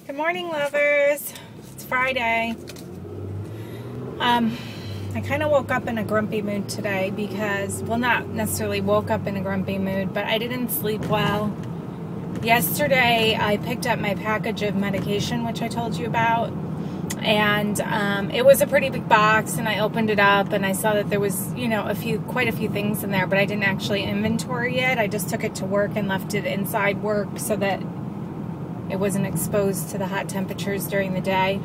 Good morning, lovers. It's Friday. I kind of woke up in a grumpy mood today because, well, not necessarily woke up in a grumpy mood, but I didn't sleep well. Yesterday, I picked up my package of medication, which I told you about, and it was a pretty big box, and I opened it up, and I saw that there was, quite a few things in there, but I didn't actually inventory it. I just took it to work and left it inside work so that it wasn't exposed to the hot temperatures during the day,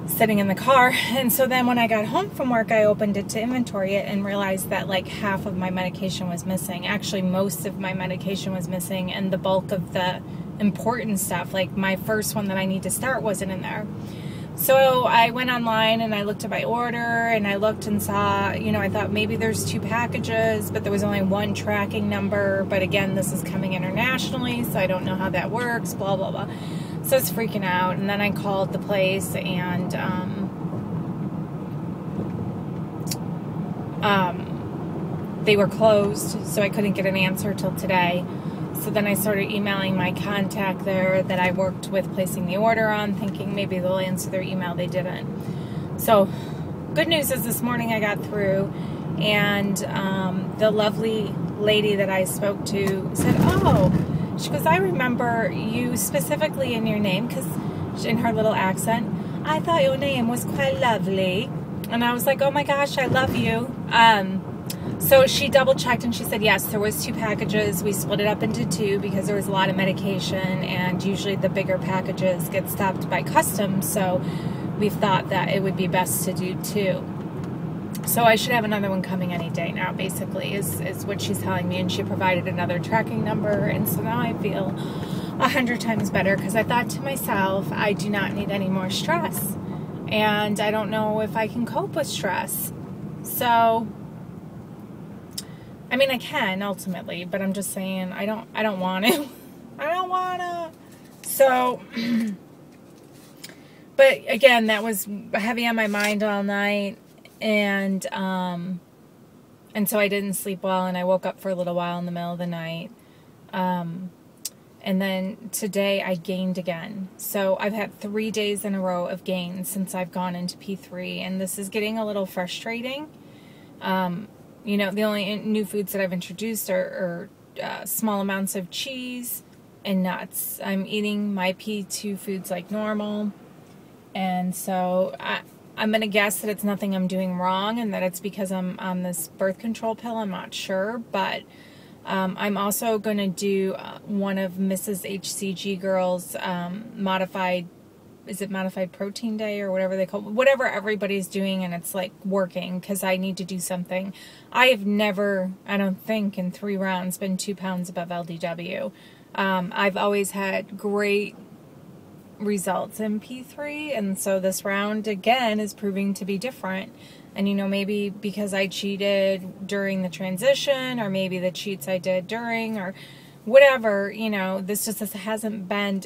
sitting in the car. And so then when I got home from work, I opened it to inventory it and realized that like half of my medication was missing. Actually, most of my medication was missing, and the bulk of the important stuff, like my first one that I need to start, wasn't in there. So I went online and I looked at my order, and I looked and saw, I thought maybe there's 2 packages, but there was only 1 tracking number. But again, this is coming internationally, so I don't know how that works, blah, blah, blah. So I was freaking out. And then I called the place, and they were closed, so I couldn't get an answer till today. So then I started emailing my contact there that I worked with placing the order on, thinking maybe they'll answer their email. They didn't. So good news is this morning I got through, and the lovely lady that I spoke to said, oh, she goes, I remember you specifically in your name, because in her little accent, I thought your name was quite lovely. And I was like, oh my gosh, I love you. So she double checked, and she said, yes, there was 2 packages. We split it up into 2 because there was a lot of medication, and usually the bigger packages get stopped by customs. So we thought that it would be best to do 2. So I should have another one coming any day now, basically, is what she's telling me. And she provided another tracking number. And so now I feel 100 times better, because I thought to myself, I do not need any more stress. And I don't know if I can cope with stress. So I mean, I can ultimately, but I'm just saying I don't want to. I don't want to. So, but again, that was heavy on my mind all night, and so I didn't sleep well, and I woke up for a little while in the middle of the night. And then today I gained again. So I've had 3 days in a row of gains since I've gone into P3, and this is getting a little frustrating. The only new foods that I've introduced are small amounts of cheese and nuts. I'm eating my P2 foods like normal. And so I'm going to guess that it's nothing I'm doing wrong, and that it's because I'm on this birth control pill. I'm not sure. But I'm also going to do one of Mrs. HCG Girl's modified protein day, or whatever they call it, whatever everybody's doing, and it's like working, because I need to do something. I have never, I don't think, in 3 rounds been 2 pounds above LDW. I've always had great results in P3, and so this round again is proving to be different. And maybe because I cheated during the transition, or maybe the cheats I did during, or whatever, this hasn't been,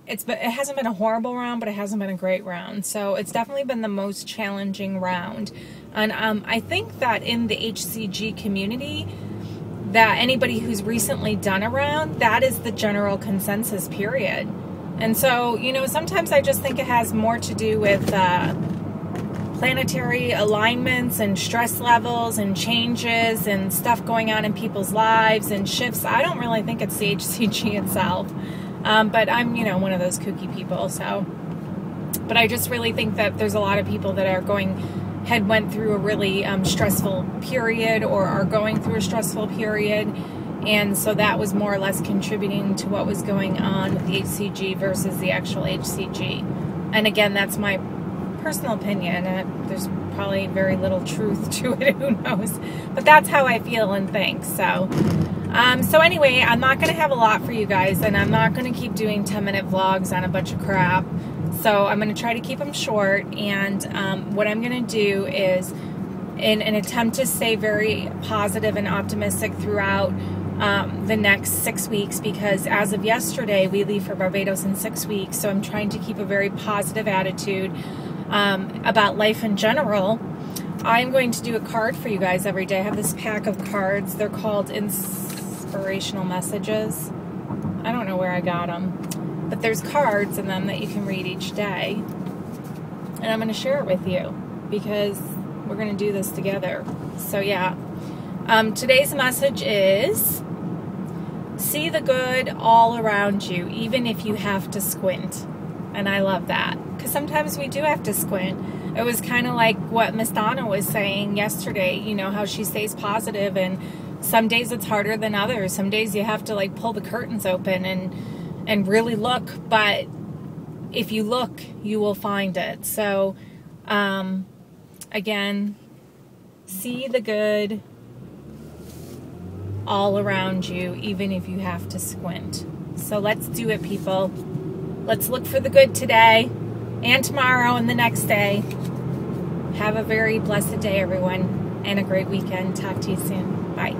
it hasn't been a horrible round, but it hasn't been a great round. So it's definitely been the most challenging round. And I think that in the HCG community, that anybody who's recently done a round, that is the general consensus, period. And so, sometimes I just think it has more to do with planetary alignments and stress levels and changes and stuff going on in people's lives and shifts. I don't really think it's the HCG itself. But I'm, one of those kooky people, so. But I just really think that there's a lot of people that went through a really stressful period, or are going through a stressful period. And so that was more or less contributing to what was going on with the HCG versus the actual HCG. And again, that's my personal opinion, and there's probably very little truth to it, who knows. But that's how I feel and think, so. So anyway, I'm not going to have a lot for you guys, and I'm not going to keep doing 10-minute vlogs on a bunch of crap. So I'm going to try to keep them short, and what I'm going to do is, in an attempt to stay very positive and optimistic throughout the next 6 weeks, because as of yesterday, we leave for Barbados in 6 weeks, so I'm trying to keep a very positive attitude about life in general. I'm going to do a card for you guys every day. I have this pack of cards. They're called inspirational messages. I don't know where I got them. but there's cards in them that you can read each day. And I'm going to share it with you because we're going to do this together. So yeah, today's message is, see the good all around you, even if you have to squint. And I love that, because sometimes we do have to squint. It was kind of like what Miss Donna was saying yesterday, you know, how she stays positive, and some days it's harder than others. Some days you have to like pull the curtains open and really look, but if you look, you will find it. So, again, see the good all around you, even if you have to squint. So let's do it, people. Let's look for the good today and tomorrow and the next day. Have a very blessed day, everyone, and a great weekend. Talk to you soon. Bye.